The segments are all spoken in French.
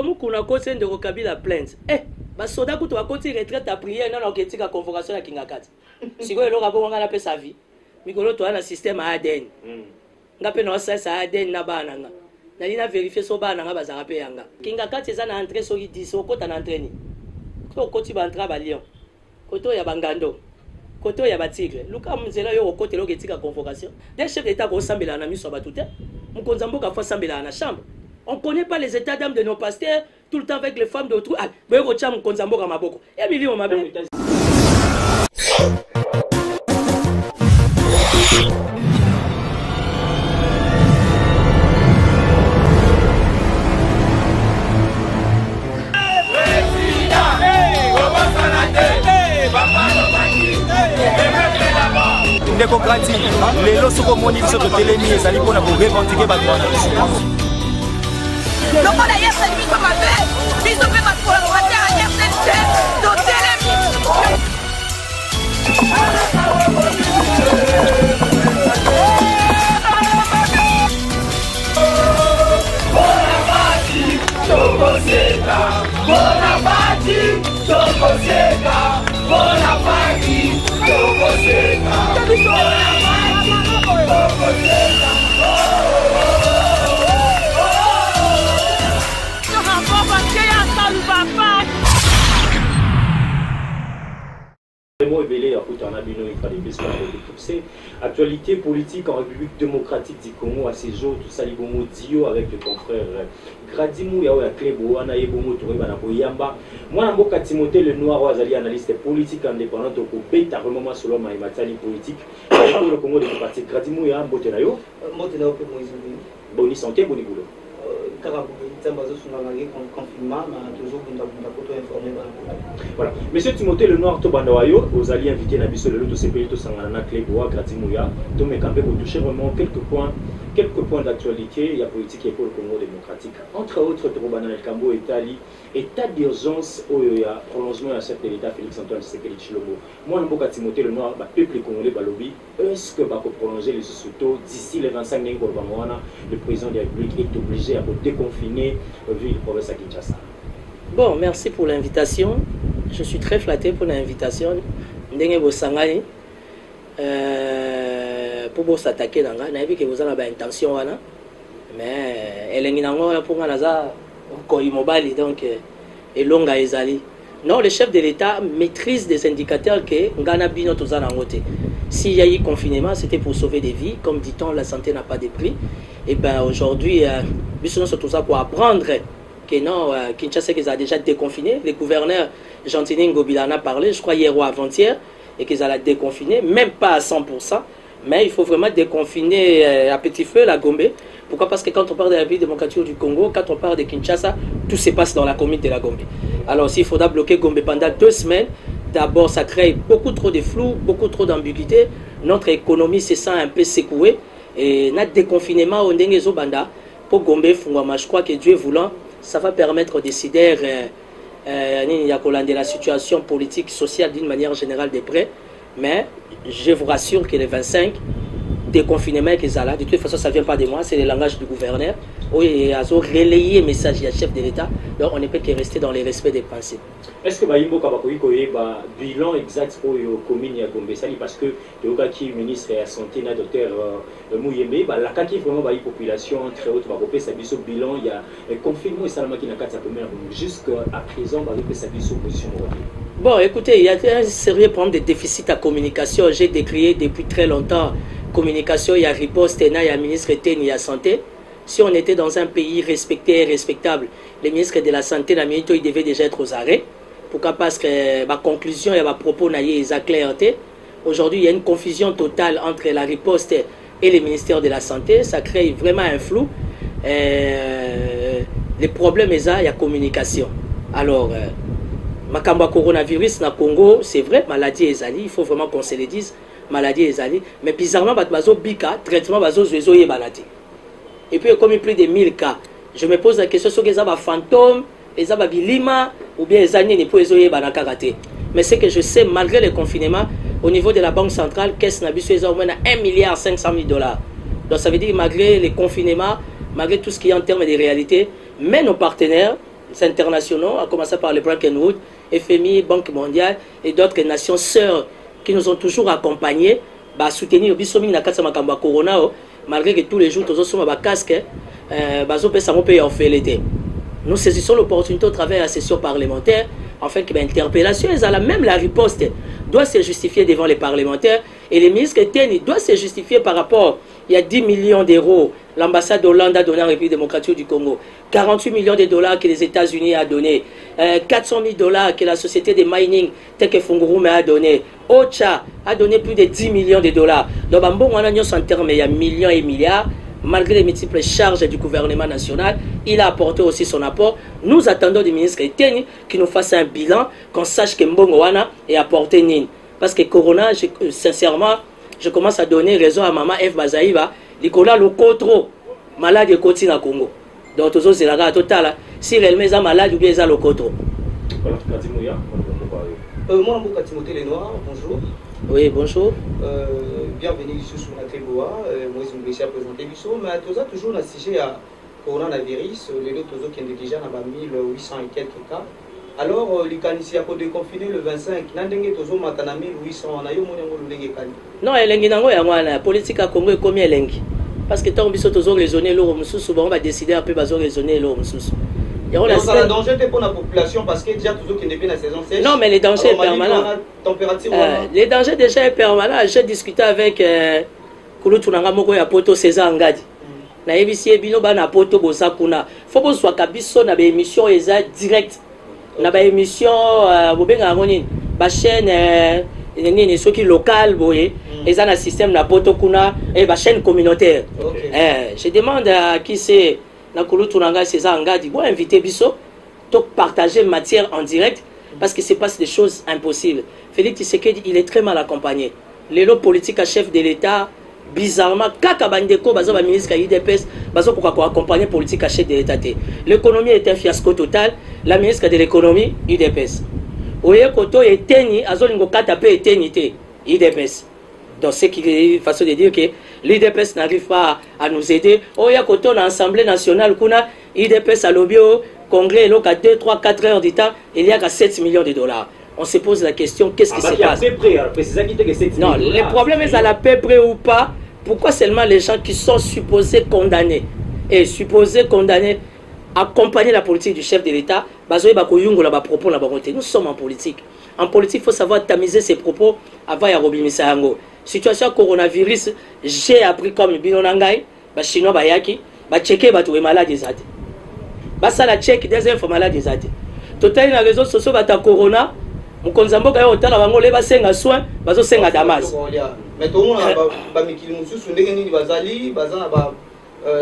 comme kuna kose ndeko Kabila plainte. Eh, ba soda kuto akoti retraite à prière na oketika convocation ya Kingakati. Siko eloka bo ngana pe sa vie. Mikolo to na système ADN. Ngape na sa ADN na bana nga. Na lina vérifier so bana nga bazaka pe yanga. Kingakati eza na entrée soki 10 okota na entraîner. Ko koti ba entra ba Lion. Koto ya bangando. Koto ya batigre. Luka mzela yo okotelo ketika convocation. Des chefs d'état ko sambela na miso batute. Mukonzambo ka fa sambela na chambre. On ne connaît pas les états d'âme de nos pasteurs, tout le temps avec les femmes d'autrui. Ah, mais on tient mon konzambo à ma boko. Et Emily, on m'a bien. Ndekokrati, les lots sont moni biso to telemi ezali pona ko revendiquer ba droit. Donc on a hier cette vie comme un peu, ils ont fait ma collaborateur à hier cette chaîne, donc Actualité politique en République démocratique du Congo à ces jours, tout ça, les bons dio avec le confrère Gradimou, Yao Klebo, Anaye Bomo, Touré, Boyamba. Moi, Namboka Timothée, le noir, Wazali, analyste politique indépendant, au Beta, vraiment sur l'homme, et Matali politique. Le Congo démocratique, Gradimou, Yao Botenayo. Botenayo, Boni santé, boni boulot. Voilà. Monsieur Timothée le Noir Tobandawayo, aux alliés invités Nabiso le Loto CPI, Sangana, Kleboa, Gradimouya, Tomé Campé pour toucher vraiment quelques points d'actualité, il y a politique et pour le Congo démocratique. Entre autres, Tobana El Cambo, état d'urgence au prolongement à chef de l'État Félix Antoine Tshisekedi Tshilombo. Moi, Namboka Timothée le Noir, peuple congolais Balobi, est-ce que va prolonger les sous d'ici le 25 mai, le président de la République est obligé à déconfiner ville province à Kinshasa? Bon, merci pour l'invitation. Je suis très flatté pour l'invitation. Ndenge Bosangani pour s'attaquer dans la vie que vous avez intention mais elle est en pour naza mobile donc et longa ezali. Non, le chef de l'État maîtrise des indicateurs que ngana bino tozana ngote. S'il y a eu confinement, c'était pour sauver des vies. Comme dit-on, la santé n'a pas de prix. Et bien aujourd'hui, nous sommes tous là pour apprendre que non, Kinshasa qu'ils a déjà déconfiné. Le gouverneur Gentini Ngobila en a parlé, je crois hier ou avant-hier, et qu'ils allaient déconfiner, même pas à 100%, mais il faut vraiment déconfiner à petit feu la Gombe. Pourquoi? Parce que quand on parle de la République démocratique du Congo, quand on parle de Kinshasa, tout se passe dans la commune de la Gombe. Alors s'il faudra bloquer Gombe pendant 2 semaines, d'abord ça crée beaucoup trop de flou, beaucoup trop d'ambiguïté. Notre économie se sent un peu secouée. Et notre déconfinement au Ndengezo Banda pour Gombe Fungwama, je crois que Dieu voulant, ça va permettre aux décideurs de la situation politique, sociale d'une manière générale de près. Mais je vous rassure que les 25 déconfinement qu'ils ont là, de toute façon ça ne vient pas de moi, c'est le langage du gouverneur. Oui, ils ont relayé le message du chef de l'État, donc on ne peut que rester dans le respect des principes. Est-ce que Baïmbo Kabakoui a un bilan exact pour la commune de Gombe Sali parce que le ministre de la Santé, le docteur Mouyembe, la kaki vraiment la population, entre autres, un bilan, il y a un confinement et Salama qui n'a qu'à jusqu'à présent, il y a une position. Bon, écoutez, il y a un sérieux problème de déficit à communication. J'ai décrié depuis très longtemps communication, il y a riposte, il y a ministre de la Santé. Si on était dans un pays respecté et respectable, le ministre de la Santé, il devait déjà être aux arrêts. Pourquoi? Parce que ma conclusion et ma propos sont clairs. Aujourd'hui, il y a une confusion totale entre la riposte et le ministère de la Santé. Ça crée vraiment un flou. Les problèmes, il y a communication. Alors, Makamba coronavirus na Congo, c'est vrai, maladie ezali, il faut vraiment qu'on se le dise, maladie ezali, mais bizarrement, bazo bika, traitement bazo zozo ye maladie. Et puis, comme il y a plus de 1000 cas, je me pose la question sur les fantômes, les bilima, ou bien les années pour les oyer. Mais c'est que je sais, malgré le confinement, au niveau de la Banque centrale, caisse n'a au moins 1,5 milliard $. Donc ça veut dire, malgré le confinement, malgré tout ce qui est en termes de réalité, mais nos partenaires, internationaux, à commencer par le Bretton Woods, FMI, Banque mondiale et d'autres nations sœurs qui nous ont toujours accompagnés, bah, soutenir Bissomi na katsa makamba corona, malgré que tous les jours, tous sommes à casque, nous saisissons l'opportunité au travers de la session parlementaire, en fait, que l'interpellation, même la riposte doit se justifier devant les parlementaires, et les ministres doivent se justifier par rapport, il y a 10 millions d'euros, l'ambassade d'Hollande a donné à la République démocratique du Congo, 48 millions de dollars que les États-Unis ont donné, 400 000 dollars que la société de mining, telle que Fungurume a donné, Ocha a donné plus de 10 millions de dollars. Donc, on a en termes, il y a millions et milliards. Malgré les multiples charges du gouvernement national, il a apporté aussi son apport. Nous attendons du ministre Eteni qui nous fasse un bilan, qu'on sache que Mbongoana est apporté Nine. Parce que Corona, sincèrement, je commence à donner raison à Maman F. Bazaïba, Nicolas Lokotro, malade de Koti na Congo. Donc, tous c'est la totale. Si réellement est malade ou bien est Lokotro. Moi, je suis Timothée Lenoir, bonjour. Oui, bonjour. Bienvenue ici sur la Tréboa. Moi, je me suis présenté Bissot, mais tu as toujours un sujet à coronavirus. Les autres qui ont déjà 1800 et quelques cas. Alors, les canisiers à déconfiner le 25, n'andenge tozo matana 1800 na yo moni ngolo lenge kani. Non, elengi nango ya mwana politique à Congo est combien elengi? Parce que tant biso tozo raisonner l'eau mususu, on va décider un peu bazo raisonner l'eau mususu. Il y a un danger pour la population parce que déjà toujours qui n'est pas la saison sèche. Non, mais les dangers est permanent. Les dangers déjà est permanent. J'ai discuté avec Kulutunanga Moko ya Poto César Ngadi. Na ebisi ebino ba na Poto Bosakuna. Faut que soit kabiso na ba émission eza direct. Na ba émission bobenga ngoni ba chaîne nini soki local boye eza na système na Poto kuna et ba chaîne communautaire. Je demande à qui c'est na Kulutunanga César Ngadi bon inviter biso to partager matière en direct parce que c'est pas des choses impossibles. Félix Tshisekedi il est très mal accompagné. Les lots politiques à chef de l'État bizarrement kaka bandeko bazo ba ministre IDPS bazo pourquoi accompagner politique à chef de l'État. L'économie est un fiasco total. La ministre de l'économie IDPS. Oye koto eteni azolingo kata pe eteni te IDPS. Donc c'est une façon de dire que l'IDPS n'arrive pas à nous aider. Oya koto na Assemblée nationale kuna IDPS à l'obio congrès donc à 2, 3, 4 heures du temps, il y a 7 millions de dollars. On se pose la question, qu'est-ce qui se passe? Non, le problème est à la paix près ou pas. Pourquoi seulement les gens qui sont supposés condamnés et supposés condamnés accompagner la politique du chef de l'État, nous sommes en politique. En politique, il faut savoir tamiser ses propos avant de Robimisa Yango. Situation coronavirus, j'ai appris comme Binonangai, Chinois Bayaki, checker les malades des athées. Ça la check des infos malades des athées. Total, les réseaux sociaux, corona. Mukonzambo kayo otala bango le basenga soin bazo senga Damas. Mais tout le monde ba mikili mususu ndenge nini bazali bazana ba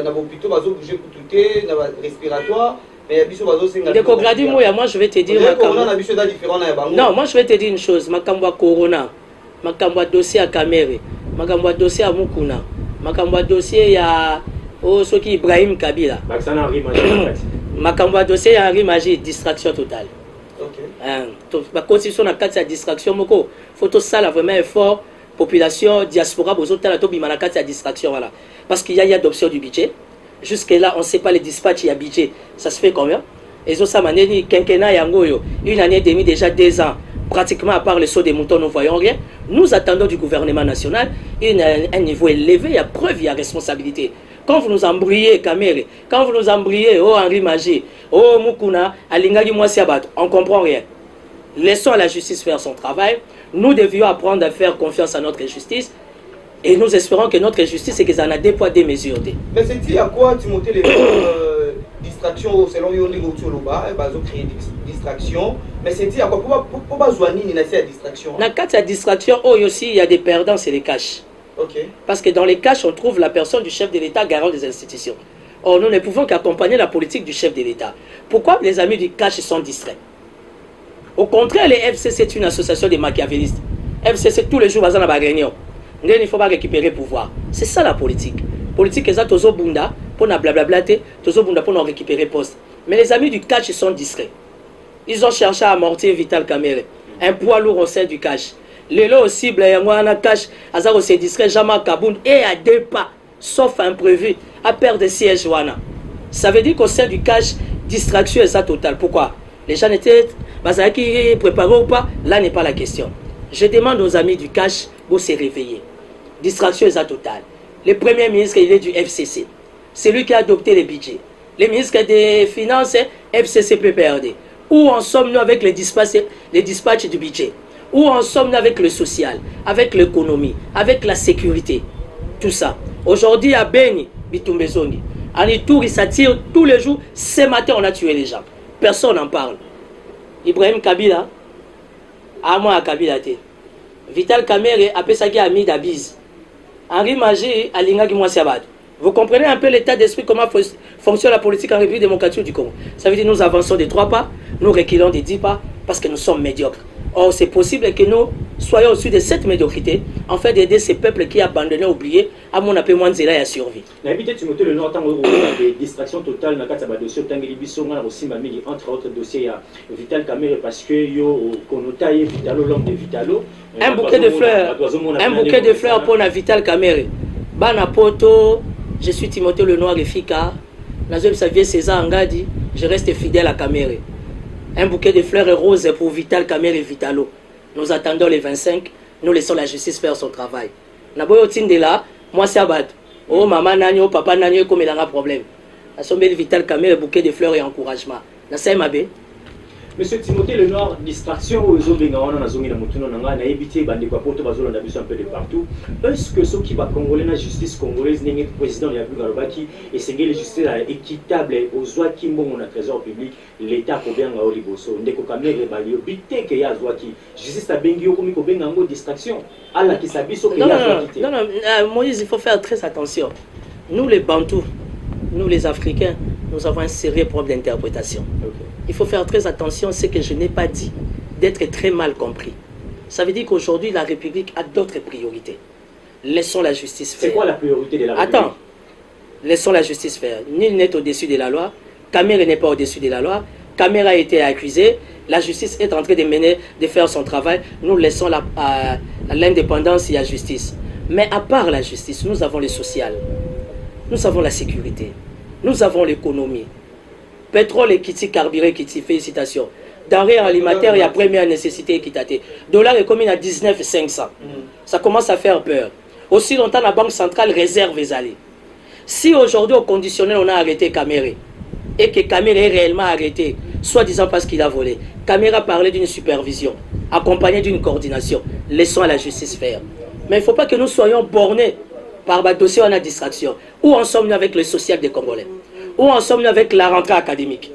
na hôpital bazo bouger pour touter na respiratoire mais biso bazo senga. Deko gradi moya moi je vais te dire corona na biso da différent na bango. Non, moi je vais te dire une chose, makambo corona, makambo dossier à Kamere, makambo dossier à Mukuna, makambo dossier ya soki Ibrahim Kabila. Makambo dossier ya Henri Magie, distraction totale. La constitution a 4 distraction moko photo ça là vraiment effort population diaspora bozota la tobi manakati à distraction voilà parce qu'il y a adoption du budget jusque là on sait pas les dispatchs il y a budget ça se fait combien et ça maneni quinquennat yango yo une année et demie déjà 2 ans pratiquement à part le saut des moutons nous voyons rien. Nous attendons du gouvernement national un niveau élevé, il y a preuve, il y a responsabilité. Quand vous nous embrouillez, Kamere, quand vous nous embrouillez, oh Henri Magie, oh Mukuna, Alingagi Mwasiabat, on ne comprend rien. Laissons la justice faire son travail. Nous devions apprendre à faire confiance à notre justice. Et nous espérons que notre justice, c'est qu'ils en a des poids, des mesures. Mais c'est dit à quoi Timothée les distractions selon Yondi Goutoulouba, ils ont créé des distractions. Mais c'est dit à quoi pourquoi Zouani n'a pas de distraction? Dans le cas de distraction, aussi, il y a des perdants, c'est les caches. Okay. Parce que dans les caches, on trouve la personne du chef de l'État garant des institutions. Or, nous ne pouvons qu'accompagner la politique du chef de l'État. Pourquoi les amis du cache sont distraits? Au contraire, les FCC, c'est une association de machiavélistes. FCC, tous les jours, ils ont une réunion. Il ne faut pas récupérer le pouvoir. C'est ça la politique. Politique, c'est Tozo Bunda, pour na blablablater, Tozo Bunda pour nous récupérer poste. Mais les amis du cache sont distraits. Ils ont cherché à amortir Vital Kamere. Un poids lourd au sein du cache. Les lots cibles, il y a un cache, Azaro se distrait, Jama Kaboun, et à 2 pas, sauf imprévu, à perdre des sièges. Ça veut dire qu'au sein du cache, Distraction est ça totale. Pourquoi? Les gens étaient qui préparés ou pas? Là n'est pas la question. Je demande aux amis du cash de se réveiller. Distraction est ça totale. Le premier ministre, il est du FCC. C'est lui qui a adopté les budgets. Le ministre des Finances, FCC PPRD. Où en sommes-nous avec les dispatchs du budget? Où en sommes-nous avec le social, avec l'économie, avec la sécurité? Tout ça. Aujourd'hui, à Beni, Bitumbezongi, en Ituri, ça tire tous les jours. Ce matin, on a tué les gens. Personne n'en parle. Ibrahim Kabila, à moi à Kabila, Vital Kamerhe, après ça qui a mis d'Abiz. Henri Magé, à Linga Gimwasiabad. Vous comprenez un peu l'état d'esprit, comment fonctionne la politique en République démocratique du Congo. Ça veut dire que nous avançons de 3 pas, nous reculons de 10 pas, parce que nous sommes médiocres. Or, c'est possible que nous soyons au-dessus de cette médiocrité, en fait d'aider ces peuples qui abandonnés, oubliés, à mon appel moins zéla et à survie. N'habitez tu le nord, tant des distractions totales, dans le dossier, entre autres dossiers, il y a Vital Kamerhe, parce que yo Konotaye, Vitalo, l'homme de Vitalo. Un bouquet de fleurs pour la Vital Kamerhe. Bana Poto, je suis Timothée Lenoir et Fika. Nazem Xavier César Angadi, je reste fidèle à Kamerhe. Un bouquet de fleurs et roses pour Vital Kamerhe et Vitalo. Nous attendons les 25, nous laissons la justice faire son travail. Naboyo Tindela, moi c'est Abad. Oh maman Nanyo, papa Nanyo, comme il a un problème. La somme de Vital Kamerhe, bouquet de fleurs et encouragement. Nasa Mabe. Monsieur Timothée Lenoir, distraction aux hommes on a zongi na mutuno nanga na éviter bande kwa poto bazolo na biso un peu de partout. Est-ce que ceux qui va congolais la justice congolaise n'est président ya Bugarobaki et c'est la justice équitable aux ois qui mon na trésor public l'état ko bien nga oliboso ndeko Kamerhe balio bité que ya zwaki justice a bengi ko mi ko benga ngo distraction ala ki sabiso que ya zwaki. Non Moïse, il faut faire très attention. Nous les Bantous, nous les Africains, nous avons un sérieux problème d'interprétation. Il faut faire très attention à ce que je n'ai pas dit, d'être très mal compris. Ça veut dire qu'aujourd'hui, la République a d'autres priorités. Laissons la justice faire. C'est quoi la priorité de la République? Attends, laissons la justice faire. Nul n'est au-dessus de la loi. Kamerhe n'est pas au-dessus de la loi. Kamerhe a été accusé. La justice est en train de faire son travail. Nous laissons l'indépendance et la justice. Mais à part la justice, nous avons le social. Nous avons la sécurité. Nous avons l'économie. Pétrole et Kiti, carburé Kiti, félicitations. Denrées alimentaires, il y a première nécessité équitative. Dollar est commis à 19,500. Ça commence à faire peur. Aussi longtemps, la Banque centrale réserve les allées. Si aujourd'hui, au conditionnel, on a arrêté Kamerhe, et que Kamerhe est réellement arrêté, soi-disant parce qu'il a volé, Kamerhe a parlé d'une supervision, accompagnée d'une coordination. Laissons à la justice faire. Mais il ne faut pas que nous soyons bornés par le dossier en distraction. Où en sommes-nous avec le social des Congolais? Où en sommes-nous avec la rentrée académique?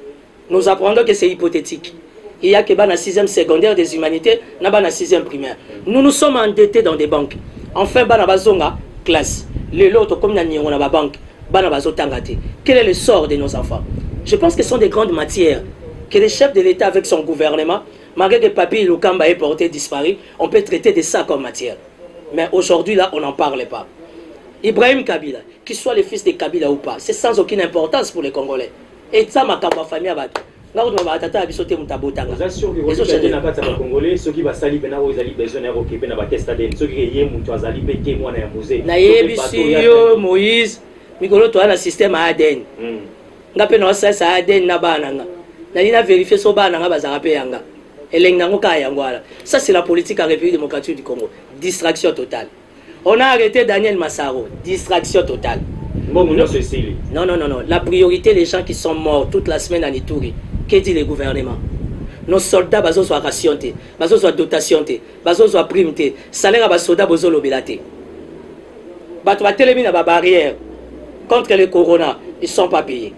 Nous apprendons que c'est hypothétique. Il y a que dans la 6e secondaire des humanités, dans la 6e primaire. Nous nous sommes endettés dans des banques. Enfin, dans la classe. Les autres, comme dans la banque, quel est le sort de nos enfants? Je pense que ce sont des grandes matières que le chef de l'État avec son gouvernement, malgré que Papi Lukamba ait porté disparu, on peut traiter de ça comme matière. Mais aujourd'hui, là, on n'en parle pas. Ibrahim Kabila, qu'il soit le fils de Kabila ou pas, c'est sans aucune importance pour les Congolais. Et ça, ma famille a battu. Là, on va attendre à bisoter mon tabou. Vous assurez que vous êtes dans les Congolais, ceux qui vont salir, ils ont besoin de occuper dans la testade, ceux qui ont besoin de témoins dans le musée. Naye Bissio, Moïse, Mikolo, toi, le système à Aden. Ngapé no ça à Aden na bananga. Nalina vérifier so bananga bazarape yanga. Elengango ka yangwala. Ça c'est la politique en République démocratique du Congo. Distraction totale. On a arrêté Daniel Massaro. Distraction totale. Non. La priorité, les gens qui sont morts toute la semaine en Ituri. Que dit le gouvernement? Nos soldats, ils sont rationés, ils sont dotations, ils sont primés. Salaire à soldats, ils sont lobelatés. Ils sont télémis à la barrière. Contre le corona, ils ne sont pas payés.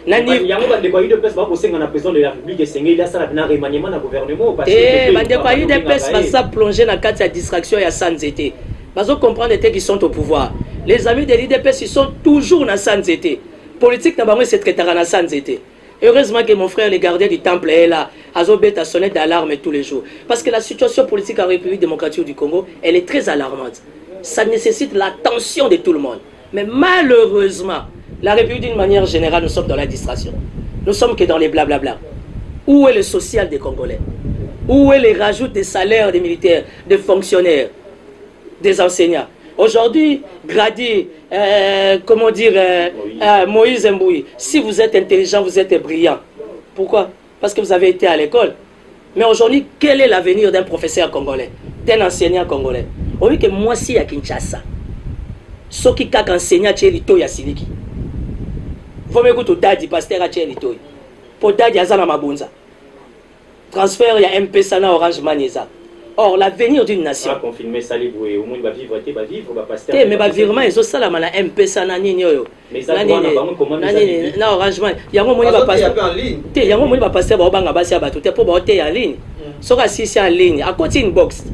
Il y a des président de la République il y a un remaniement dans le gouvernement. Ils sont plongés dans la distraction et sans été. Ils comprendre qu'ils sont au pouvoir. Les amis de l'IDPS, ils sont toujours dans sans été. Politique, c'est traité dans sans été. Heureusement que mon frère, le gardien du temple, est là. Azobet a sonné d'alarme tous les jours. Parce que la situation politique en République démocratique du Congo, elle est très alarmante. Ça nécessite l'attention de tout le monde. Mais malheureusement, la République d'une manière générale, nous sommes dans la distraction. Nous sommes que dans les blablabla. Où est le social des Congolais? Où est les rajouts des salaires des militaires, des fonctionnaires, des enseignants? Aujourd'hui, Grady, comment dire, Moïse Mbouy, si vous êtes intelligent, vous êtes brillant. Pourquoi? Parce que vous avez été à l'école. Mais aujourd'hui, quel est l'avenir d'un professeur congolais, d'un enseignant congolais? On dit que moi, si à Kinshasa, ce qui a enseigné à Lito ya Siliki. Vous me dites Dadi, pasteur à Lito. Pour Dadi, il y a Mabunza. Transfert, il y a MP Sana Orange Maniza. Or, l'avenir d'une nation. Confirmer ça, au moins, il va vivre, pasteur. Mais il virement, ils ont ça, là, MP Sana Nini. Mais ça, comment non, Orange Man. Il y a un moment où il va passer. Il y a un moment où il va passer, il va passer à Batou. Pour voter en ligne. Sauf si c'est en ligne, à côté une box.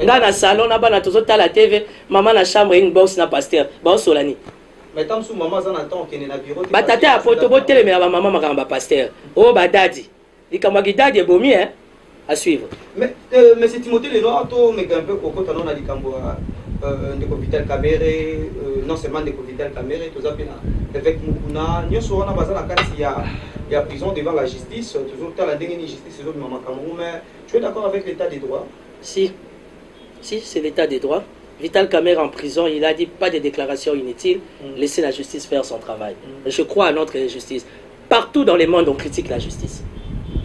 Dans le salon, on a la TV, maman na chambre une box na pasteur. Bon solani. Mais tant que maman en attend qu'il y a un bureau. Bah tata a photo télé mais maman makamba pasteur. Oh bah daddy. Il comme dadi est bomi hein à suivre. Mais c'est Timothée Lenoir to mais un peu coco t'en a dit cambo de Vital Kamere non seulement de Vital Kamere tout ça avec Mukuna nous sommes en basant la carte il y a prison devant la justice toujours t'as la dernière justice c'est maman Cameroun mais tu es d'accord avec l'état des droits? Si, c'est l'état des droits. Vital Kamere en prison, il a dit pas de déclarations inutiles, laissez la justice faire son travail. Je crois à notre justice. Partout dans le monde, on critique la justice.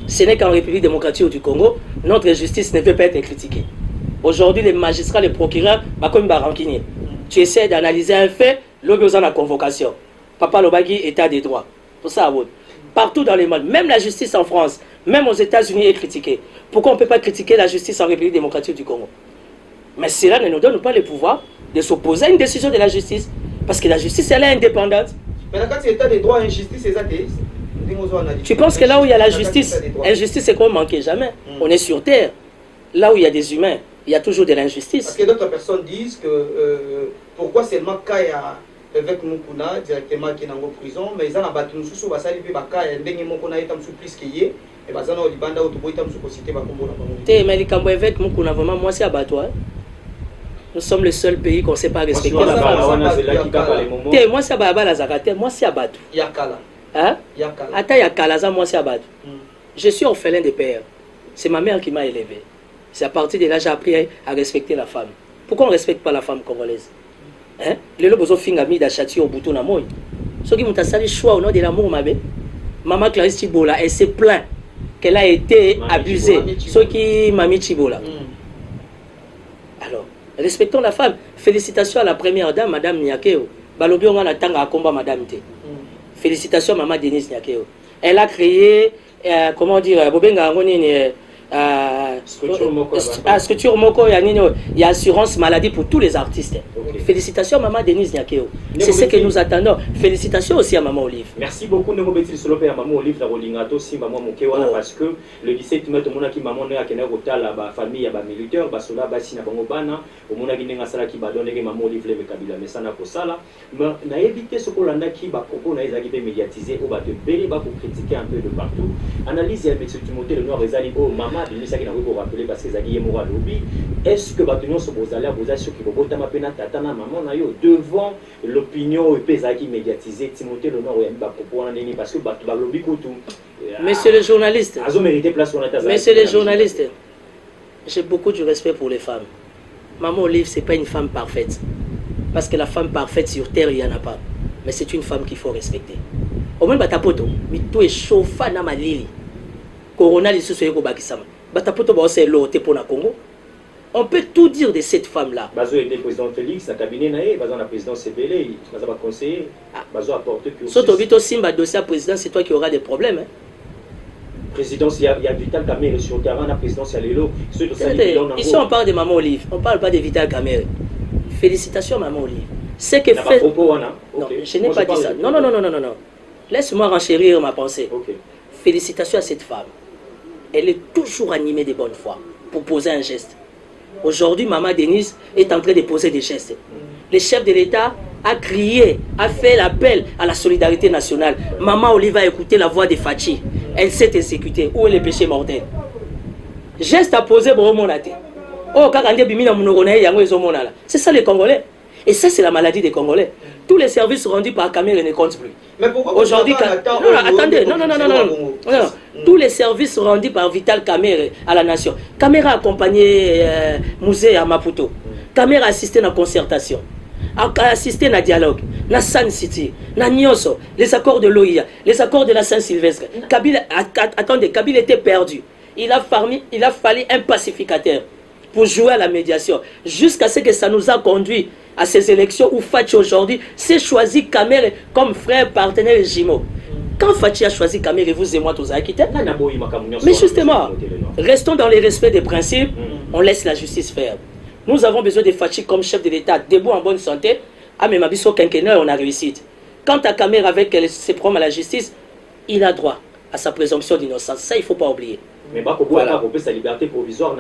Ce n'est qu'en République démocratique du Congo, notre justice ne peut pas être critiquée. Aujourd'hui, les magistrats, les procureurs, comme Barankini, tu essaies d'analyser un fait, l'objet en la convocation. Papa Lobagi, état des droits. Pour ça, partout dans le monde, même la justice en France, même aux États-Unis est critiquée. Pourquoi on ne peut pas critiquer la justice en République démocratique du Congo? Mais cela ne nous donne pas le pouvoir de s'opposer à une décision de la justice. Parce que la justice, elle est indépendante. Mais quand il y a l'état des droits, injustice, c'est athéiste. Tu penses que là où il y a la justice, injustice, c'est qu'on ne manque jamais. On est sur terre. Là où il y a des humains, il y a toujours de l'injustice. Parce que d'autres personnes disent que pourquoi seulement Kaya avec Mukuna directement qui est en prison, mais ils ont battu nous sous la salle et Kaya, et Mukuna est plus qu'il y est. Et bien, ça, on dit banda autoboy tam sous cité ba kombo na mais les Cambo avec Mukuna vraiment moi c'est abattoir. Nous sommes le seul pays qu'on ne sait pas respecter la femme. Moi c'est Baba la Zakate, moi c'est abattu. Yakala. Hein? Attends Yakala, moi c'est abattu. Je suis orphelin de père. C'est ma mère qui m'a élevé. C'est à partir de là que j'ai appris à respecter la femme. Pourquoi on ne respecte pas la femme congolaise? Hein? Les lobos ont fini à mis d'achati au bouton à moi. Ceux qui m'ont sali choix au nom de l'amour, maman Clarisse Tibola, elle s'est plainte qu'elle a été abusée. Ceux qui Mami Chibola. Alors, respectons la femme. Félicitations à la première dame, Madame Nyakeo. Balobi on a tanga à combat Madame T. Félicitations à Maman Denise Nyakeo. Elle a créé, comment dire, Bobenga Ngoni, structure Moko, il y a assurance maladie pour tous les artistes. Félicitations à Maman Denise Nyakeo. C'est ce que nous attendons. Félicitations aussi à Maman Olive. Merci beaucoup, Nemo Betil Solopé à Maman Olive, la Rolingato, si Maman Mokewana, parce que le 17 mai, mon aki Maman Nea Kena Rota, la famille, la militaire, Basola, Basina Bangobana, au Monaki Nengasala qui va donner Maman Olive, le Kabila, mais ça n'a pas ça là. Mais n'a évité ce qu'on a qui va propos, n'a été médiatisé, au bas de Bélé, pour critiquer un peu de partout. Analyse et avec ce Timothée le Noir, Ezali, oh Maman, Denisa qui n'a pas rappelé parce que Zagi est mort à lobby. Est-ce que Batunon se pose à l'air, vous avez ceux qui vont voter ma peine Tatana, Maman, devant l'opinion qui médiatisée, Timothée le Noir, parce que lobby tout. Monsieur le journaliste, Monsieur le journaliste, j'ai beaucoup de respect pour les femmes. Maman Olive, c'est pas une femme parfaite. Parce que la femme parfaite sur terre, il n'y en a pas. Mais c'est une femme qu'il faut respecter. Au moins, Batapoto, mais tout est chauffant dans ma lili. Corona, les sous-soyez au Bakisama. Batapoto, c'est l'autre pour la Congo. On peut tout dire de cette femme-là. Bazo était président Félix, la cabinet naïe, Bazo la présidence CBL, Bazo va conseiller, Bazo apporte que. Sotobito Simba dossier à président, c'est toi qui auras des problèmes. Présidence, il y a Vital Kamere sur le terrain, la présidence, il y a Lélo. Ici, on parle de Maman Olive, on ne parle pas de Vital Kamere. Félicitations, Maman Olive. C'est que fait. Non, je n'ai pas dit ça. Non. Laisse-moi renchérir ma pensée. Félicitations à cette femme. Elle est toujours animée de bonne foi pour poser un geste. Aujourd'hui, Maman Denise est en train de poser des gestes. Le chef de l'État a crié, a fait l'appel à la solidarité nationale. Maman Olive a écouté la voix de Fachi. Elle s'est exécutée. Où est le péché mortel? Geste à poser pour mon athée. Oh, c'est ça les Congolais. Et ça, c'est la maladie des Congolais. Tous les services rendus par Kamere ne comptent plus. Mais pourquoi aujourd'hui, attendez, non. Tous les services rendus par Vital Kamere à la nation. Kamere a accompagné Mouzé à Maputo. Caméra assisté à la concertation, a assisté à dialogue, na Sun City, na Nyonso, les accords de l'OIA, les accords de la Saint-Sylvestre. Kabila, attendez, Kabila était perdu. Il a fallu un pacificateur pour jouer à la médiation, jusqu'à ce que ça nous a conduit à ces élections où Fachi aujourd'hui s'est choisi Kamere comme frère, partenaire et jumeau. Quand Fachi a choisi Kamere, vous et moi, tous à quitter. Mais justement, restons dans les respects des principes, on laisse la justice faire. Nous avons besoin de Fachi comme chef de l'État, debout en bonne santé. Ah, mais Mabiso quinquennat, on a réussi. Quant à Kamere avec ses problèmes à la justice, il a droit à sa présomption d'innocence. Ça, il ne faut pas oublier. Mais Bakobo a repris sa liberté provisoire.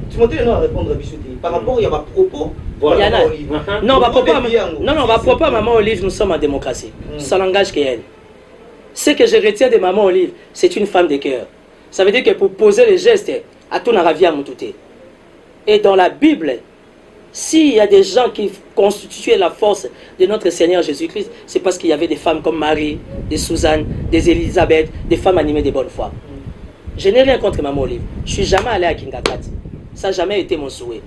Timothée a répondre à Bissoté. Par rapport à ma propos, voilà. Non, ma propos à Maman Olive, nous sommes en démocratie. Ça n'engage qu'elle. Ce que je retiens de Maman Olive, c'est une femme de cœur. Ça veut dire que pour poser les gestes, à tout n'aravia Moutouté. Et dans la Bible, s'il y a des gens qui constituaient la force de notre Seigneur Jésus-Christ, c'est parce qu'il y avait des femmes comme Marie, des Suzanne, des Élisabeth, des femmes animées de bonne foi. Je n'ai rien contre Maman Olive. Je ne suis jamais allé à Kingakati. Ça n'a jamais été mon souhait.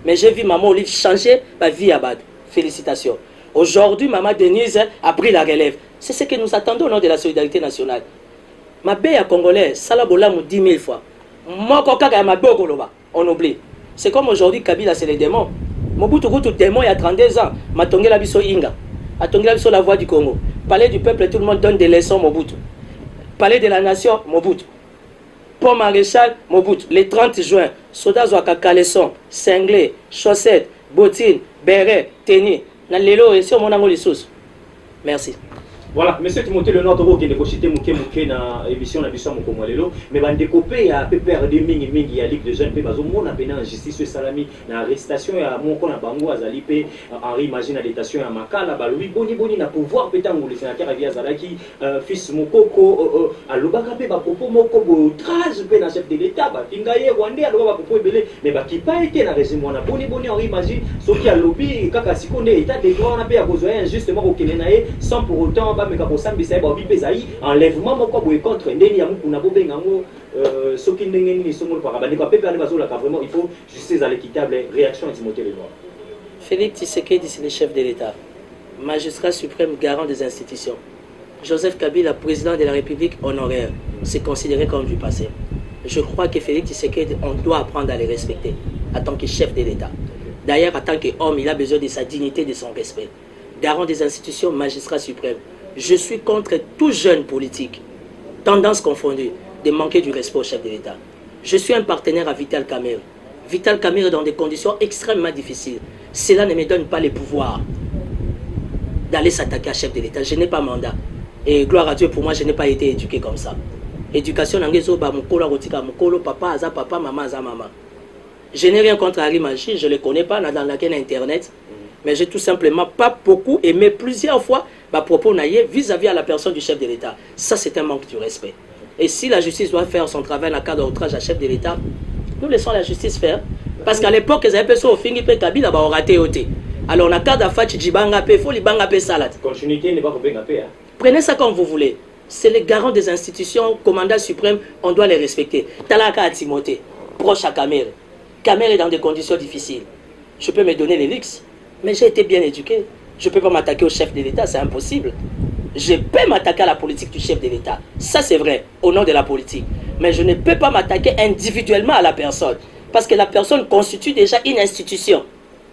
Mais j'ai vu Maman Olive changer ma vie à Bad. Félicitations. Aujourd'hui, Maman Denise a pris la relève. C'est ce que nous attendons au nom de la solidarité nationale. Ma belle congolaise, Salabola m'a 10 000 fois. Moi, on oublie. C'est comme aujourd'hui, Kabila, c'est les démons. Mobutu Kutu, démon, il y a 32 ans. Matongé la biso Inga. Atongé la biso la voix du Congo. Palais du peuple, tout le monde donne des leçons, Mobutu. Palais de la nation, Mobutu. Pont Maréchal, Mobutu. Les 30 juin, soldats Zouaka caleçon, cinglés, chaussettes, bottines, bérets, tennis. Dans les lots, et sur mon amour, les sous. Merci. Voilà, monsieur Timothée le Nord qui est négocié dans l'émission de Bissau Mokomolelo, mais va découper à peu près de mingi ya Ligue de jeunes pe bazo mona pena en justice salami na arrestation ya moko na bango azali pe Henri imagine à détention ya makala ba lui boni na pouvoir petango les sénateurs via Zalaki fils Mokoko alobaka pe ba propos moko bo outrage pe na chef de l'état ba tingaye Rwandais aloba ba propos belé mais ba qui pas été na régime wana boni Henri imagine soki a lobby kaka sikonde état de droit na pe ya besoin justement ko kenenaye sans pour autant enlèvement contre vraiment il faut justice à l'équitable réaction à Timothée le Noir. Félix Tshisekedi, c'est le chef de l'État, magistrat suprême garant des institutions. Joseph Kabila, président de la République honoraire, c'est considéré comme du passé. Je crois que Félix Tshisekedi, on doit apprendre à les respecter en tant que chef de l'État. D'ailleurs, en tant qu'homme, il a besoin de sa dignité, de son respect. Garant des institutions, magistrat suprême. Je suis contre tout jeune politique, tendance confondue, de manquer du respect au chef de l'État. Je suis un partenaire à Vital Kamerhe. Vital Kamerhe est dans des conditions extrêmement difficiles. Cela ne me donne pas le pouvoir d'aller s'attaquer à chef de l'État. Je n'ai pas mandat. Et gloire à Dieu, pour moi, je n'ai pas été éduqué comme ça. Éducation, papa, aza papa, maman, aza maman. Je n'ai rien contre Harry Machi, je ne le connais pas, dans laquelle Internet. Mais j'ai tout simplement pas beaucoup aimé plusieurs fois ma propos naïe vis-à-vis à la personne du chef de l'État. Ça, c'est un manque de respect. Et si la justice doit faire son travail dans le cadre d'outrage à chef de l'État, nous laissons la justice faire. Parce qu'à l'époque, ils avaient fait au Fingi pe Kabila, on raté ôté. Alors, on a cadre à Fachi Djibanga pe, il faut libanga pe salade. Continuité n'est pas pour payer. Prenez ça comme vous voulez. C'est les garants des institutions, commandant suprême, on doit les respecter. Talaka à Timothée, proche à Kamerhe. Kamerhe est dans des conditions difficiles. Je peux me donner les luxes. Mais j'ai été bien éduqué. Je ne peux pas m'attaquer au chef de l'État, c'est impossible. Je peux m'attaquer à la politique du chef de l'État. Ça, c'est vrai, au nom de la politique. Mais je ne peux pas m'attaquer individuellement à la personne. Parce que la personne constitue déjà une institution.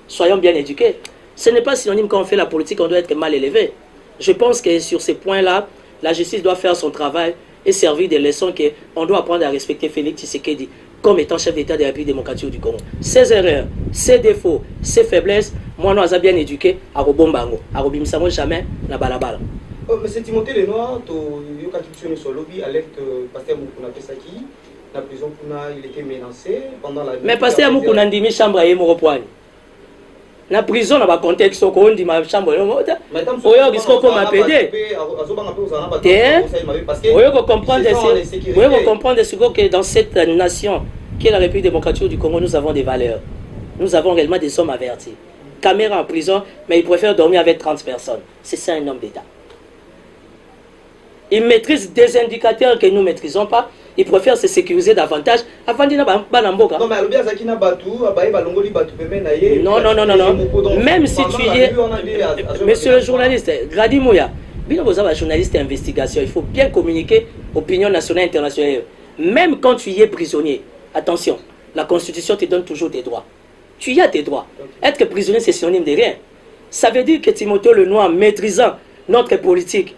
Soyons bien éduqués. Ce n'est pas synonyme quand on fait la politique, on doit être mal élevé. Je pense que sur ces points-là, la justice doit faire son travail et servir des leçons qu'on doit apprendre à respecter Félix Tshisekedi comme étant chef d'État de la République démocratique du Congo. Ses erreurs, ses défauts, ses faiblesses, moi, nous avons bien éduqué à Robombango, à Robimsamo jamais, na balabala. Monsieur Timothée Lenoir, tu as questionné sur le lobby, alerte Pasteur Moukouna Pesaki, la prison il était menacé pendant la nuit. Mais Pasteur Moukouna ndimi chambre à Yemoropoani. La prison n'a pas contexte au Congo, ma chambre. Oyo risque comme un PD. Oyo comprendre que dans cette nation qui est la République démocratique du Congo, nous avons des valeurs. Nous avons réellement des hommes avertis. Caméra en prison, mais il préfère dormir avec 30 personnes. C'est ça un homme d'État. Il maîtrise des indicateurs que nous ne maîtrisons pas. ils préfèrent se sécuriser davantage avant de banamboka. Non, mais le bien c'est qu'il n'a pas tout, balongoli batu pemé non, non, non, non, non. Même si tu y es, monsieur le journaliste, Grady Moya, bien vous avez un journaliste d'investigation, il faut bien communiquer opinion nationale et internationale. Même quand tu y es prisonnier, attention, la Constitution te donne toujours tes droits. Tu y as tes droits. Être prisonnier, c'est synonyme de rien. Ça veut dire que Timothée Lenoir, maîtrisant notre politique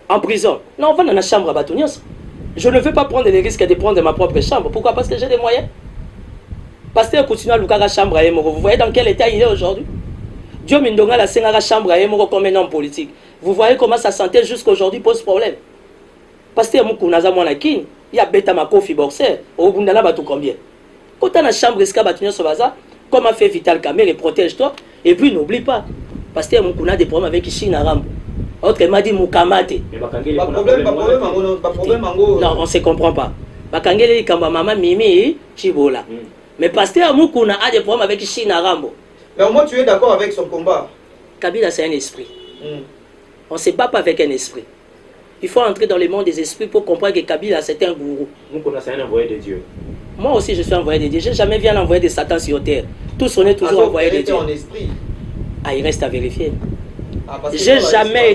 en prison, non, on va dans la chambre à Batonios. Je ne veux pas prendre le risque de prendre ma propre chambre. Pourquoi? Parce que j'ai des moyens. Pasteur continue à louer la chambre à Emoro. Vous voyez dans quel état il est aujourd'hui? Dieu Mindonga la la chambre à Emoro comme un homme politique. Vous voyez comment sa santé jusqu'aujourd'hui pose problème. Pasteur Moukounaza Monakin, il y a Beta Makofi boxer. Au Bundana Batou combien? Quand tu as la chambre, est-ce que sur Baza, comme a fait Vital Kamere, protège-toi. Et puis n'oublie pas, Pasteur Moukouna a des problèmes avec Chine Rambo. Autre m'a dit Moukamate. Non, on ne se comprend pas. Bakangele Kamba Mama Mimi Chibola. Mais Pasteur Moukouna a des problèmes avec Chine Rambo. Mais au moins tu es d'accord avec son combat. Kabila c'est un esprit. On ne se bat pas avec un esprit. Il faut entrer dans le monde des esprits pour comprendre que Kabila c'est un gourou. Moukouna c'est un envoyé de Dieu. Moi aussi je suis envoyé de Dieu. Je n'ai jamais vu un envoyé de Satan sur terre. Tous on est toujours envoyé de Dieu. Ah, il reste à vérifier. J'ai jamais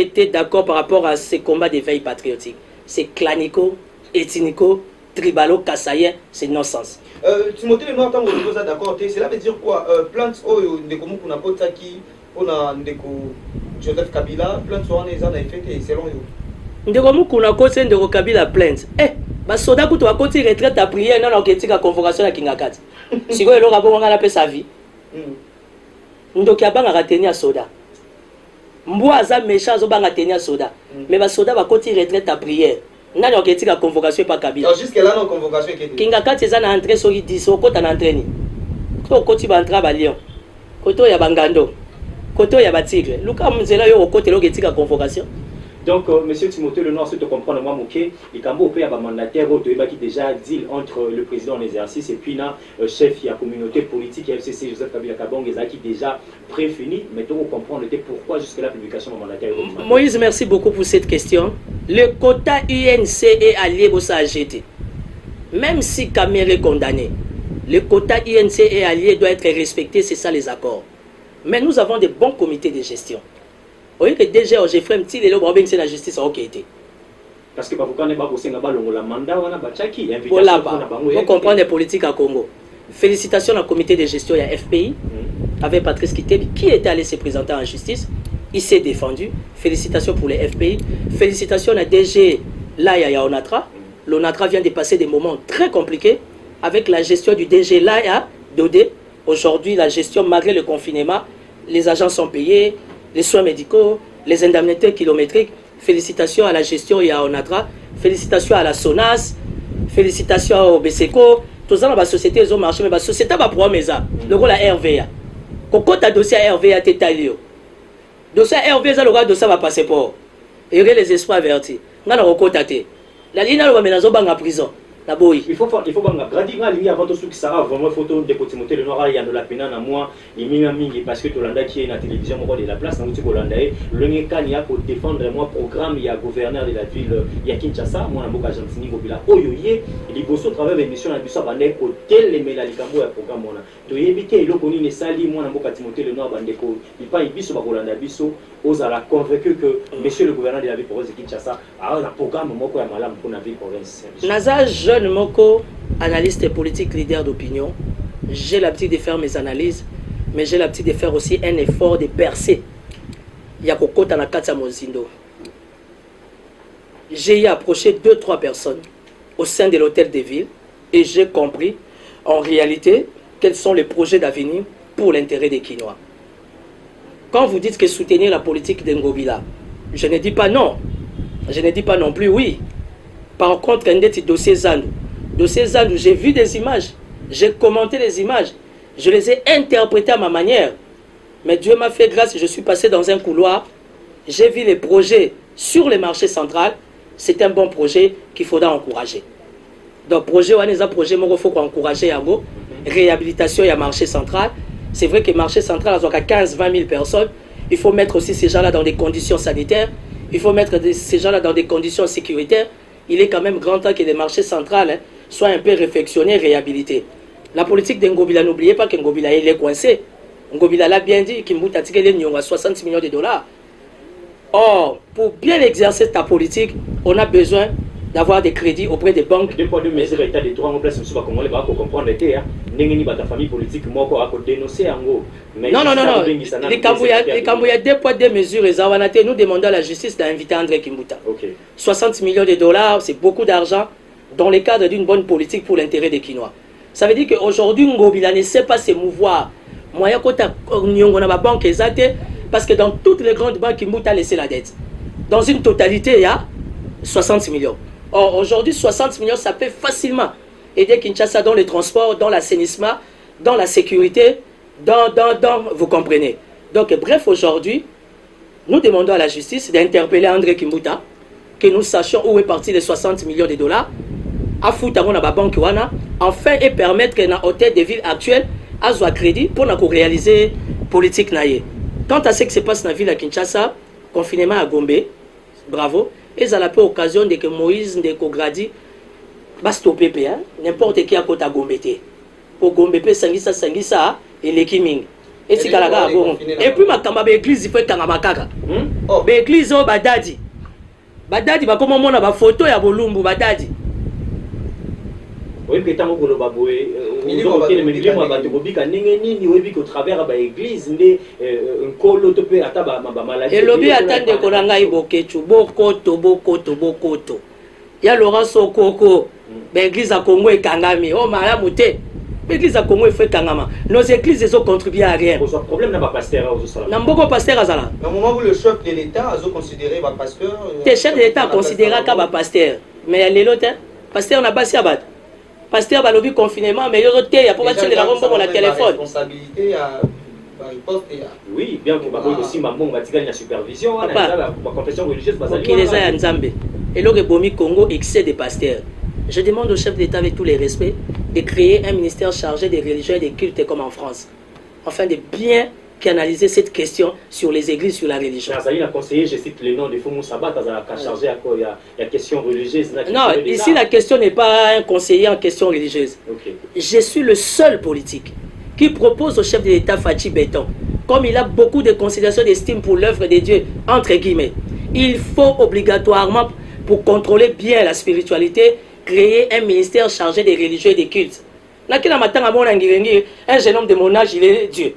été d'accord par rapport à ces combats d'éveil patriotique. C'est clanico, ethnico, tribalo, kassaïen, c'est non-sens. Timothée Lenoir, tant que vous êtes d'accord, cela veut dire quoi? Plainte on a pas qui on a Joseph Kabila, plainte sur un effet selon vous. Ndeko kuna kote ndeko Kabila plainte. Ba soda kuto wa koti retraite à prière non oketika convocation à Kingakati. Siko elo rabo ngana pe sa vie. Ndoki abanga rateni à soda. Mbwa aza méchant zo banga teni à soda. Mais ba soda ba koti retraite à prière. Nani oketika convocation pas Kabila. Alors jusque là non convocation qui Kingakati za na entrée so 10 o kota na entraîner. Ko koti ba entra ba lion. Koto ya bangando. Koto ya ba tigre. Luka mzela yo kote lo ketika convocation. Donc, monsieur Timothée Lenoir, si tu comprends, moi, Mouké, il y a un mandataire qui déjà deal entre le président en exercice et puis le chef de la communauté politique FCC Joseph Kabila Kabong qui déjà préfini. Mais tu comprends pourquoi jusqu'à la publication du mandataire. Moïse, merci beaucoup pour cette question. Le quota UNC est allié au SAGT. Même si Kamere est condamné, le quota UNC et allié doit être respecté, c'est ça les accords. Mais nous avons des bons comités de gestion. Vous voyez que déjà, j'ai fait un petit délo pour bien que la justice a été. Parce que vous connaissez pas le mandat, vous comprenez les politiques à Congo. Félicitations au comité de gestion, il y a FPI, avec Patrice Kitebi, qui était allé se présenter en justice. Il s'est défendu. Félicitations pour les FPI. Félicitations à DG, là, il y a Onatra. L'Onatra vient de passer des moments très compliqués avec la gestion du DG là, Dodé. Aujourd'hui, la gestion, malgré le confinement, les agents sont payés. Les soins médicaux, les indemnités kilométriques. Félicitations à la gestion et à Onatra. Félicitations à la SONAS. Félicitations au BSECO. Tout ça dans la société, ils ont marché, mais la société va prendre ça. Le rôle à RVA. Quand tu as dossier à RVA, tu es taillé. Dossier à RVA, le dossier va passer pour. Et les espoirs avertis. On a le recontacté. La ligne va mettre en prison. Il faut gradier avant tout ce qui sera vraiment photo de Timothée Lenoir, il y a de la peine à moi, il m'y a mis parce que Tolanda qui est dans la télévision, de la place, dans le Tolanda, le Nekania pour défendre moi programme, il y a gouverneur de la ville, il y a Kinshasa, moi, je suis Argentine, Oyoye, il y a beaucoup de travail avec mission, il y a des hôtels, les Mélalikambo, il y a un programme. Tu y éviter, il y a un sali, moi, je suis Timothée Lenoir, il n'y a pas de biso, Rolanda Biso, aux a convaincu que monsieur le gouverneur de la ville province de Kinshasa a un programme, moi, quoi, malade pour la ville province. Jeune Moko, analyste politique, leader d'opinion, j'ai l'habitude de faire mes analyses, mais j'ai l'habitude de faire aussi un effort de percer. Il y a Koko Tanakata Mozindo. J'ai approché 2-3 personnes au sein de l'hôtel de ville et j'ai compris en réalité quels sont les projets d'avenir pour l'intérêt des Kinois. Quand vous dites que soutenir la politique d'Ngobila, je ne dis pas non. Je ne dis pas non plus oui. Par contre, un des dossiers Zandou, j'ai vu des images, j'ai commenté les images, je les ai interprétées à ma manière. Mais Dieu m'a fait grâce, je suis passé dans un couloir, j'ai vu les projets sur les marchés centrales, c'est un bon projet qu'il faudra encourager. Donc, projet, il faut encourager réhabilitation et marché central. C'est vrai que le marché central a 15-20 000 personnes, il faut mettre aussi ces gens-là dans des conditions sanitaires, il faut mettre ces gens-là dans des conditions sécuritaires. il est quand même grand temps que les marchés centrales soient un peu réfectionnés, réhabilités. La politique de Ngobila, n'oubliez pas que Ngobila il est coincé. Ngobila l'a bien dit, Kimbuta a tiré 60 millions de dollars. Or, pour bien exercer ta politique, on a besoin d'avoir des crédits auprès des banques. Deux poids, deux mesures, état de droit en place, monsieur Congolais, va comprendre l'été, n'engagez pas ta famille politique, moi, à dénoncer en gros. Non, non, non, les Cambouya, deux poids, deux mesures, et Zawanate, nous demandons à la justice d'inviter André Kimbuta. 60 millions de dollars, c'est beaucoup d'argent dans le cadre d'une bonne politique pour l'intérêt des Kinois. Ça veut dire qu'aujourd'hui, Ngobila ne sait pas se mouvoir. Moi, on a ma banque exacte, parce que dans toutes les grandes banques, Kimbuta a laissé la dette. Dans une totalité, il y a 60 millions. Or, aujourd'hui, 60 millions, ça peut facilement aider Kinshasa dans les transports, dans l'assainissement, dans la sécurité, vous comprenez. Donc, bref, aujourd'hui, nous demandons à la justice d'interpeller André Kimbuta, que nous sachions où est parti les 60 millions de dollars, à foutre à la banque, enfin, et permettre que dans l'hôtel des villes actuelles, à avoir crédit pour réaliser la politique. Quant à ce qui se passe dans la ville de Kinshasa, confinement à Gombe, bravo. Et ça a pas occasion de que Moïse de Kogradi va stopper n'importe qui à côté à Gombe. Pour Gombe, Sangisa et l'équiming. Et si Kalaga bon. Et puis ma kamba l'église il faut Kangamakaka. L'église au Badadi. Badadi va comment on a ba photo ya Bolumbu Badadi. Oui, que tant que le baboué, au travers de l'église, un col à tabac, et le bien attendre qu'on a eu Bokoto. Il y a Laurent Sokoko, l'église à Congo et Kangami. Oh, Malamouté, l'église à Congo et fait Kangama. Nos églises ont contribué à rien. Le problème n'a pas pasteur. N'a pas pasteur à Zala. Mais au moment où le chef de l'État a considéré le pasteur. Le chef de l'État a considéré comme pasteur. Mais les autres, pasteur n'a pas si abattu. Pasteur va le confinement, mais il y a pas de la rompe pour la téléphone. Responsabilité à riposte. Oui, bien que aussi ma bombe la supervision, la confession religieuse. Qui les a en Zambie. Et le Bomi Congo excès des pasteurs. Je demande au chef d'État avec tous les respects de créer un ministère chargé des religions et des cultes comme en France, afin de bien canaliser cette question sur les églises, sur la religion. Il a conseillé, je cite le nom de Foumou Sabat, chargé à quoi il y a question religieuse. Non, ici la question n'est pas un conseiller en question religieuse. Je suis le seul politique qui propose au chef de l'État Fachi Béton, comme il a beaucoup de considération d'estime pour l'œuvre de Dieu, entre guillemets, il faut obligatoirement, pour contrôler bien la spiritualité, créer un ministère chargé des religieux et des cultes. Un jeune homme de mon âge, il est Dieu.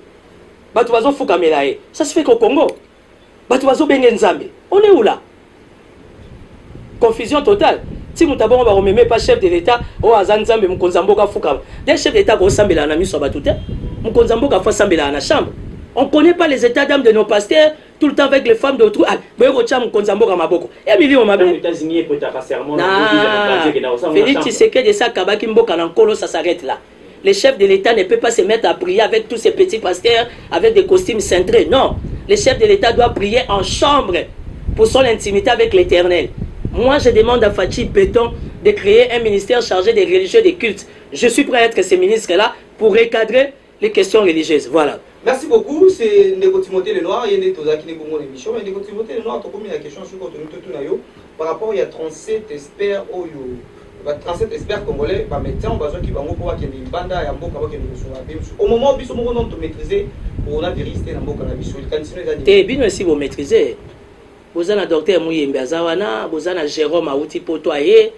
Ça se fait qu'au Congo. On est où là? Confusion totale. Si nous avons même pas chef de l'État, oh Azanzambe Mukonzamboka Fouka. Des chefs d'État qui sont en ami sur Batouté, Mukonzamboka faut s'embêler dans la chambre. On ne connaît pas les états d'âme de nos pasteurs tout le temps avec les femmes d'autrui. Ah, Mukonzamboka Maboko. Et Milio Mabé. Félix Tshisekedi de ça Kabaki Mboka Nankolo, ça s'arrête là. Le chef de l'État ne peut pas se mettre à prier avec tous ces petits pasteurs avec des costumes cintrés. Non, le chef de l'État doit prier en chambre pour son intimité avec l'Éternel. Moi, je demande à Fachi Béton de créer un ministère chargé des religieux et des cultes. Je suis prêt à être ce ministre-là pour recadrer les questions religieuses. Voilà. Merci beaucoup. C'est Ndeko Timothée Lenoir. Il y a des choses qui ne sont pas émission. Mais Ndeko Timothée Lenoir, tu as commis la question sur le contenu de par rapport il y a 37 experts au 37 experts congolais, médecins, qui vont pouvoir qu'il y ait une bande à Mboka qui nous au moment où ils sont maîtriser le coronavirus, il y a Mboka la mission. Et bien aussi, vous maîtrisez. Vous avez un docteur Mouyembe Azawana, vous avez un Jérôme Aouti Potoye.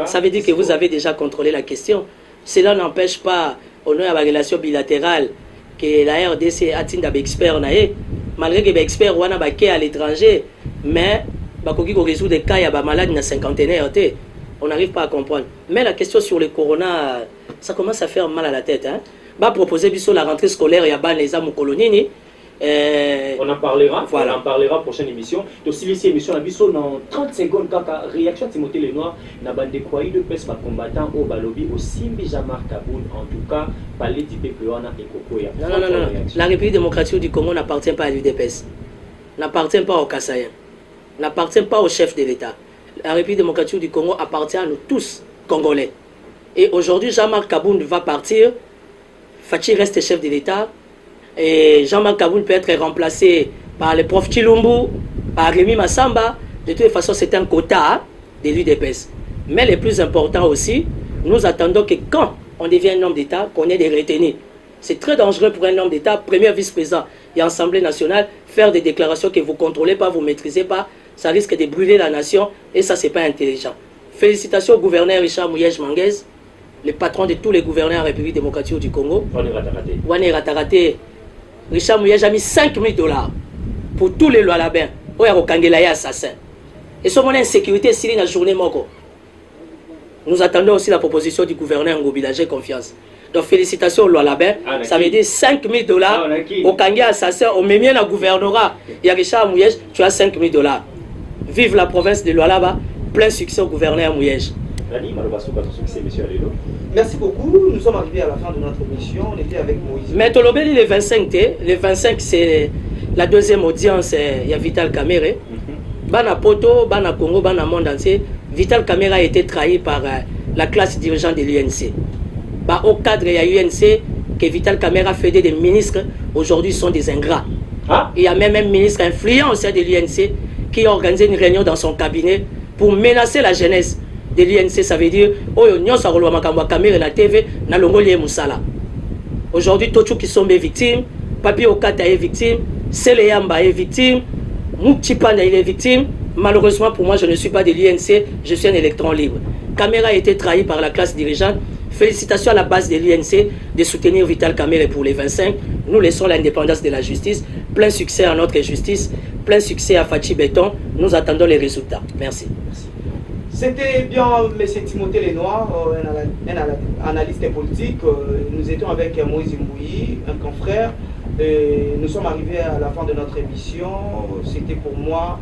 Ça veut dire que vous avez déjà contrôlé la question. Cela n'empêche pas, on a une relation bilatérale que la RDC a des experts. Malgré que les experts sont à l'étranger, mais il faut résoudre des cas, il y a des malades dans 50aire. On n'arrive pas à comprendre. Mais la question sur le corona, ça commence à faire mal à la tête. Va proposer la rentrée scolaire, il y a les âmes colonies. On en parlera, voilà. On en parlera prochaine émission. Donc si l'émission émission a biso dans 30 secondes quand réaction Timothée Lenoir n'a pas de croyants de presse par combattant au Balobi au Simbi Jamar Kaboul en tout cas parler du Pépewana et Kokoya. Non. La République démocratique du Congo n'appartient pas à l'UDPS, n'appartient pas aux Kassaïens, n'appartient pas au chef de l'État. La République démocratique du Congo appartient à nous tous Congolais. Et aujourd'hui Jamar Kaboul va partir, Fachi reste chef de l'État. Et Jean-Marc Kaboul peut être remplacé par le prof Chilumbu, par Rémi Massamba. De toute façon, c'est un quota de l'UDPS. Mais le plus important aussi, nous attendons que quand on devient un homme d'État, qu'on ait des retenus. C'est très dangereux pour un homme d'État, premier vice-président et Assemblée nationale, faire des déclarations que vous ne contrôlez pas, vous ne maîtrisez pas. Ça risque de brûler la nation et ça, ce n'est pas intelligent. Félicitations au gouverneur Richard Mouyej Manguez, le patron de tous les gouverneurs en République démocratique du Congo. Wane Ratarate. Richard Mouyej a mis 5 000 $ pour tous les lois labins. Oya Kangelaïa assassin. Et ce moment insécurité, c'est la journée moko. Nous attendons aussi la proposition du gouverneur Ngobila, j'ai confiance. Donc félicitations au Loalabin, ça veut dire 5 000 $ au Kangé assassin, au Mémien à gouvernorat. Il y a Richard Mouyej, tu as 5 000 $. Vive la province de Loalaba, plein succès au gouverneur Mouyej. Merci beaucoup, nous sommes arrivés à la fin de notre émission, on était avec Moïse. Mais Tolobeli, le 25, c'est la deuxième audience, il y a Vital Kamere. Bana Poto, Bana Congo, Bana monde entier, Vital Kamere a été trahi par la classe dirigeante de l'UNC. Au cadre de l'UNC, que Vital Kamere a fait des ministres, aujourd'hui sont des ingrats. Il y a même un ministre influent au sein de l'UNC qui a organisé une réunion dans son cabinet pour menacer la jeunesse de l'UNC. Ça veut dire, la TV, aujourd'hui, Tochou qui sont mes victimes, Papi Okata est victime, Seleyamba est victime, Moukchipanda est victime. Malheureusement pour moi, je ne suis pas de l'UNC, je suis un électron libre. Kamera a été trahi par la classe dirigeante. Félicitations à la base de l'UNC de soutenir Vital Kamere pour les 25. Nous laissons l'indépendance de la justice. Plein succès à notre justice. Plein succès à Fachi Béton. Nous attendons les résultats. Merci. C'était bien M. Timothée Lenoir, un analyste politique. Nous étions avec Moïse Mbouyi, un confrère. Nous sommes arrivés à la fin de notre émission. C'était pour moi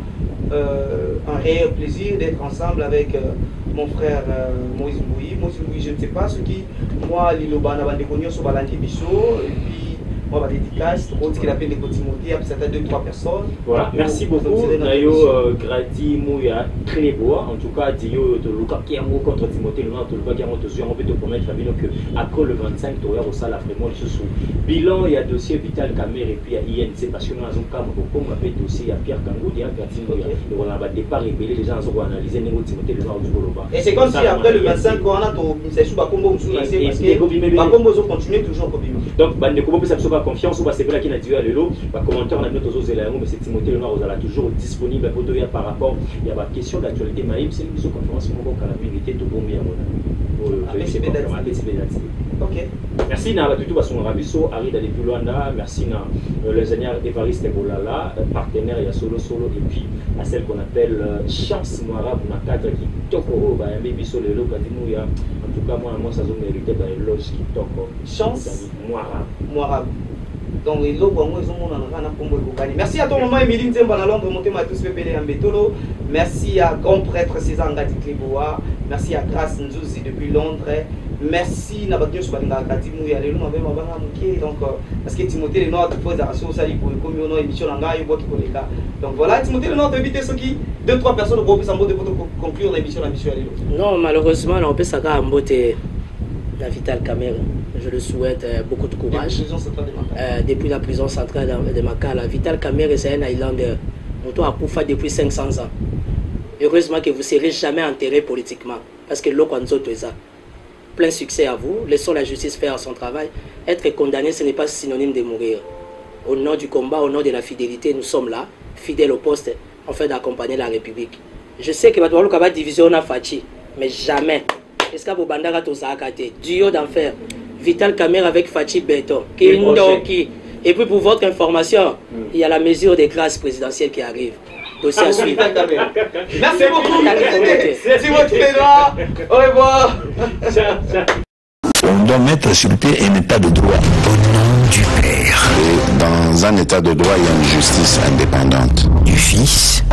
un réel plaisir d'être ensemble avec mon frère Moïse Mbouyi. Moïse Mbouyi, je ne sais pas ce qui, moi, Liloba, Nabandékonio, Sobalandi Bisso, et puis moi, ma dédicace, autre qu'il appelle les Timothée, c'était 2-3 personnes. Voilà, merci beaucoup. Nayo Gradi Mouya, très beau. En tout cas, Dio, Luka Kiamo contre Timothée, le nom de Luka Kiamo, on peut te promettre qu'après le 25, tu auras au salle vraiment ce sous. Bilan, il y a dossier Vital Kamere et puis il y a INC parce que nous avons quand même un dossier à Pierre Kangou, il y a Gradi Mouya. Et on a départ rébellé, les gens ont analysé Négo Timothée, le nom du Goloba. Et c'est comme si après le 25, on a ton sous Bakombo Moussou, parce que Bakombo continue toujours Kobimo. Donc, Bandekobo peut s'absorber confiance ou c'est là qui n'a dit à l'élo, commentaire on a mis aux autres éléments, mais c'est Timothée Lenoir, vous allez toujours disponible pour donner par rapport il y a la question d'actualité maïm, c'est une conférence pour la vérité tout bon bien ok. Merci na tout façon Rabiso Ari d'aller plus loin là, merci na l'ingénieur Évariste Bolala, partenaire il y a solo et puis à celle qu'on appelle Chance Moara pour na cadre qui toko ba yambi biso le lo kadimou ya en tout cas moi ça zone mérité ba éloge qui toko Chance Moara. Donc, merci à ton maman Émilie Nzemba na Londres, montez tous Pépélé Mbetolo. Merci à grand prêtre César Ngati Kleboa. Merci à Grace Nzouzi depuis Londres. Merci à Batio Swalinga Katimou ya lelo mabe mabanga muké. Donc parce que Timothée Lenoir te pose à rassure ça pour comme on a émission langa et votre collègue. Donc voilà, Timothée Lenoir te inviter ceux qui 2-3 personnes pour s'en de conclure l'émission à lelo. Non, malheureusement, on peut s'aga mbote la Vital Kamere. Je le souhaite beaucoup de courage. Depuis la prison centrale de Makala, Vital Kamere, c'est un Highlander. Nous a Koufa depuis 500 ans. Heureusement que vous ne serez jamais enterré politiquement. Parce que l'eau est ça. Plein succès à vous. Laissons la justice faire son travail. Être condamné, ce n'est pas synonyme de mourir. Au nom du combat, au nom de la fidélité, nous sommes là, fidèles au poste, en fait d'accompagner la République. Je sais que votre va division a Fachi, mais jamais. Est-ce que vous bandara tout ça à côté? Duo d'enfer. Vital Kamere avec Fachi Béton. Et puis pour votre information, il y a la mesure des grâces présidentielles qui arrive. Dossier à suivre. Merci beaucoup. C'est votre débat. Au revoir. On doit mettre sur pied un état de droit. Au nom du Père. Et dans un état de droit, il y a une justice indépendante. Du Fils.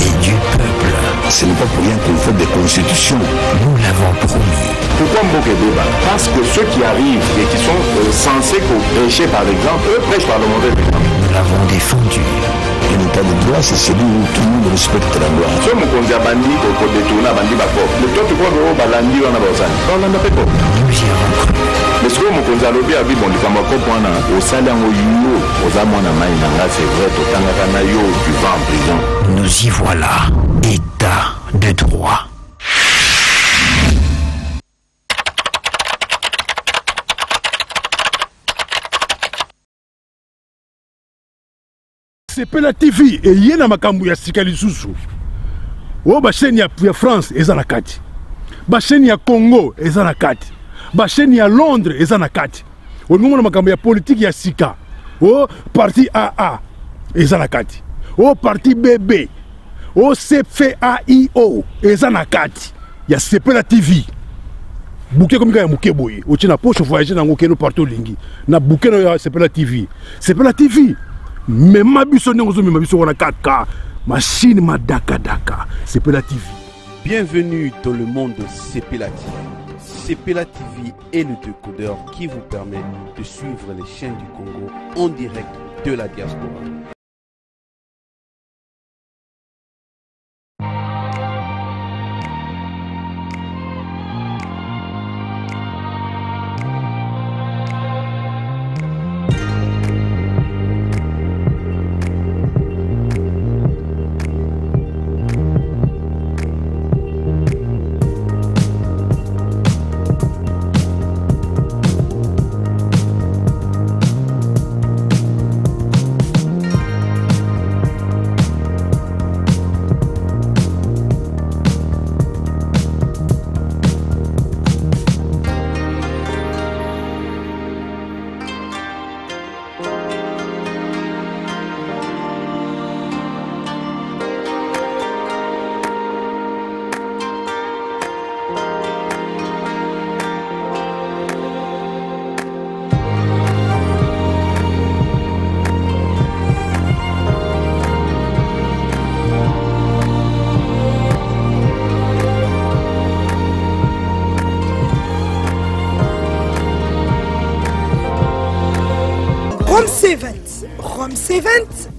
Et du peuple. Ce n'est pas pour rien qu'on fait des constitutions. Nous l'avons promis. Pourquoi Mboké débat? Parce que ceux qui arrivent et qui sont censés prêcher par exemple, eux prêchent par le mauvais exemple. Nous l'avons défendu. Un état de droit, c'est celui où tout le monde respecte la loi. Si on me bandi pour détourner bandi bako, le toi tu crois que Balandi on a besoin. On en a fait quoi? Nous y avons cru. Mais ce que mon alobi a vu bon likambo kopwana au salaire yo aux amona maïnanga c'est vrai totangaka na yo tu vas en prison. Nous y voilà, état de droit. Sepela TV et yena makambu ya sika lisusu. O ba chaîne ya France eza na kati. Ba chaîne ya Congo eza na kati. Ba chaîne ya Londres eza na kati. O ngomona makambu ya politique ya sika. O parti AA eza na kati. O parti BB. O CFAIO eza na kati. Ya Sepela TV. Bouquet comme ya muke boye. O tina poche voyager na ngokeno partout lingi. Na bouquet ya Sepela TV. Sepela TV. Mais ma biso n'engozo mais ma biso wana 4K machine ma daka Sepela TV. Bienvenue dans le monde de Sepela TV. Sepela TV est le décodeur qui vous permet de suivre les chaînes du Congo en direct de la diaspora.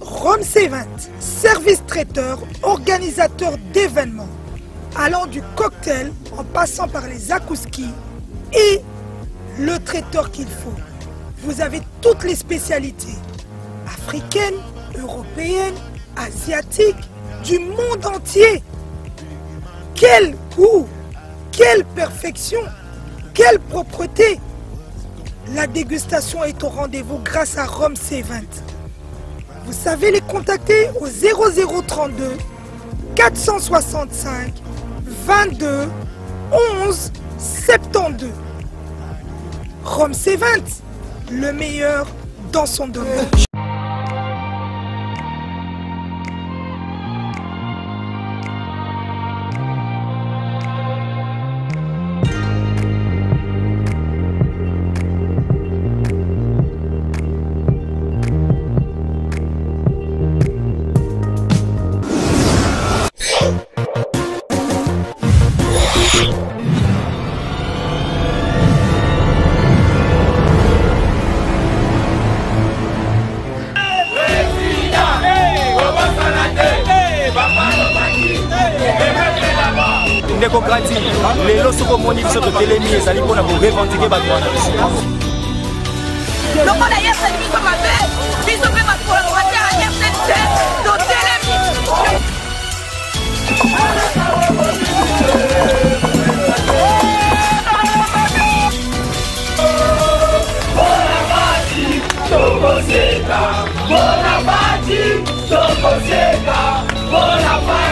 Rome C20, service traiteur, organisateur d'événements, allant du cocktail en passant par les akouski et le traiteur qu'il faut. Vous avez toutes les spécialités, africaines, européennes, asiatiques, du monde entier. Quel goût, quelle perfection, quelle propreté. La dégustation est au rendez-vous grâce à Rome C20. Vous savez les contacter au 0032 465 22 11 72. Rome C20, le meilleur dans son domaine. Les lots sont moni biso totelemi ezali mpona korevendike bato wana lokola yesu biso mabe biso mpe bakolaborateur ya RCT totelemi Bonaparte,